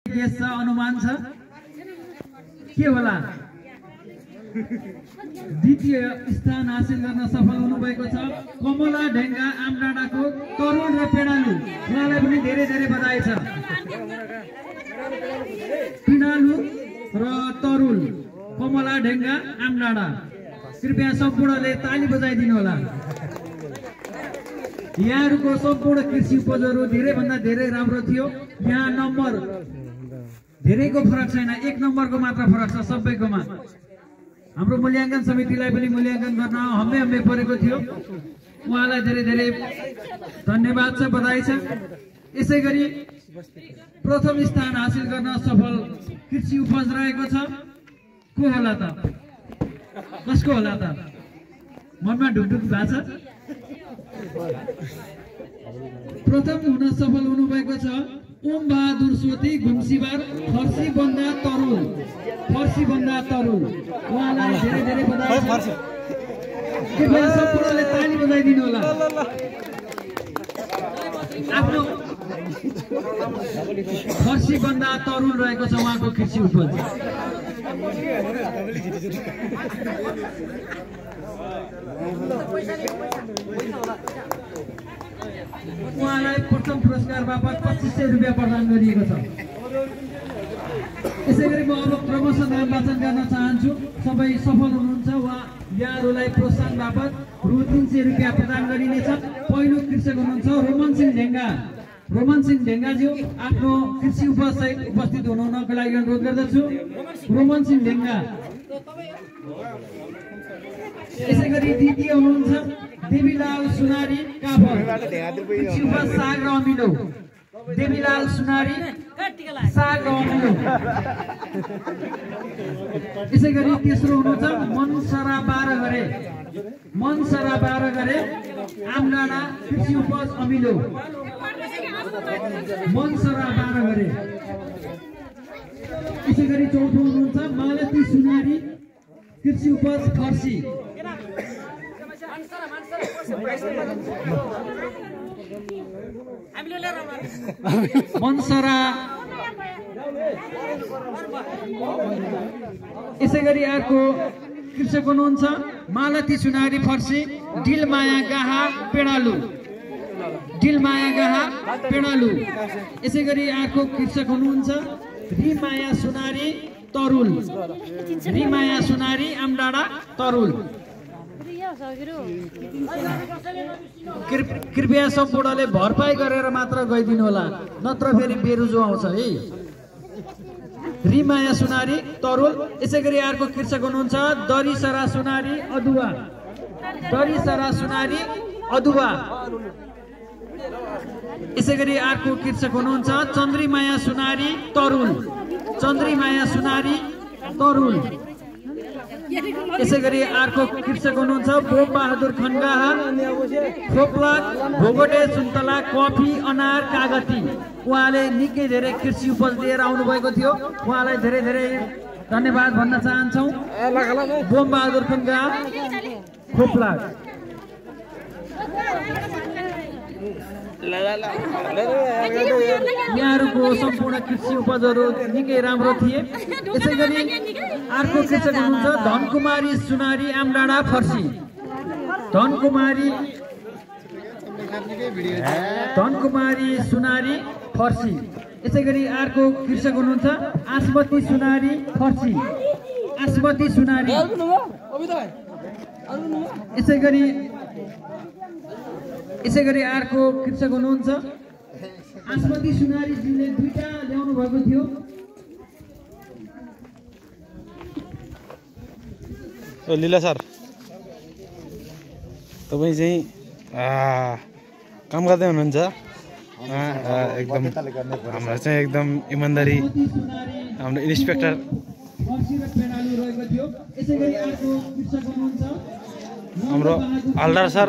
guess छ अनुमान छ के होला द्वितीय स्थान हासिल गर्न सफल हुनुभएको छ कमला ढेंगा आमडाँडाको तरुण र पेडालु उहाँलाई पनि धेरै धेरै बधाई छ पेडालु र तरुण कमला ढेंगा आमडाँडा कृपया सम्पूर्णले ताली बजाइदिनु होला यहाँहरुको सम्पूर्ण कृषि उपजहरु धेरै भन्दा धेरै राम्रो थियो यहाँ नम्बर धेरैको फरक छैन एक नम्बरको मात्र फरक छ सबैकोमा हाम्रो मूल्याङ्कन समितिलाई पनि मूल्याङ्कन गर्न हम्मे परेको थियो उहाँलाई धेरै धेरै धन्यवाद छ बधाई छ यसैगरी प्रथम स्थान हासिल गर्न सफल कृषि उपज रहेको छ को होला त कसको होला त मनमा ढुकढुक भएको छ प्रथम हुन सफल हुनुभएको छ ओम बहादुर सोती घुम्सीबार फर्सी बन्दा तरुल उहाँलाई धेरै धेरै बधाई छ कृपया सम्पूर्णले ताली बजाइदिनु होला आफ्नो फर्सी बन्दा तरुल रहेको छ उहाँको कृषि उपज उहाँलाई प्रथम पुरस्कार बापत 2500 रुपैयाँ प्रदान गरिएको छ यसैगरी म अब क्रमशः नाम वाचन गर्न चाहन्छु सबै सफल हुनुहुन्छ वा यहाँहरूलाई प्रोत्साहन बापत रु 300 रुपैयाँ प्रदान गरिनेछ पहिलो कृषक हुनुहुन्छ रोमन सिंह ढेंगाज्यू आफ्नो कृषि उपज सहित उपस्थित हुनको लागि अनुरोध गर्दछु रोमन सिंह ढेंगा यसैगरी द्वितीय हुनुहुन्छ देवीलाल सुनारी काफर कृषि उपज साग र अमिलो देवीलाल सुनारी साग र अमिलो यसैगरी तेस्रो हुनुहुन्छ मनसरा 12 गरे आमडाँडा कृषि उपज अमिलो मनसरा 12 गरे यसैगरी चौथो हुनुहुन्छ मालती सुनारी कृषि उपज फर्सी मनसरा यसैगरी अर्को कृषक हुनुहुन्छ मालती सुनारी फर्सी डिलमाया गाहा पेडालु यसैगरी अर्को कृषक हुनुहुन्छ रिमाया सुनारी आमडाँडा तरुल कृपया सम्पूर्णले भरपाई गरेर मात्र गइदिनु होला नत्र फेरि बेरुजो आउँछ है रिमाया सुनारी तरुल यसैगरी अर्को कृषक हुनुहुन्छ दरिसरा सुनारी अदुवा यसैगरी अर्को कृषक हुनुहुन्छ चन्द्रिमाया सुनारी तरुल यसैगरी अर्को कृषक हुनुहुन्छ बोम बहादुर खनगाहा खोप्ला भोगटे सुन्तला कफी अनार कागती उहाँले निकै धेरै कृषि उपज लिएर आउनु भएको थियो उहाँलाई धेरै धेरै धन्यवाद भन्न चाहन्छौँ बोम बहादुर खनगाहा खोप्ला यहाँहरुको सम्पूर्ण कृषि उपजहरु निकै राम्रो थिए यसैगरी अर्को कृषक हुनुहुन्छ धनकुमारी सुनारी आमडाँडा फर्सी धनकुमारी सुनारी फर्सी यसैगरी अर्को कृषक हुनुहुन्छ आसमती सुनारी यसैगरी अर्को कृषक हुनुहुन्छ आसमती सुनारीजीले दुईटा ल्याउनु भएको थियो लीला सर तपाईँ चाहिँ काम गर्दै हुनुहुन्छ एकदम हाम्रो चाहिँ एकदम इमानदारी हाम्रो इन्सपेक्टर हाम्रो हल्दार सर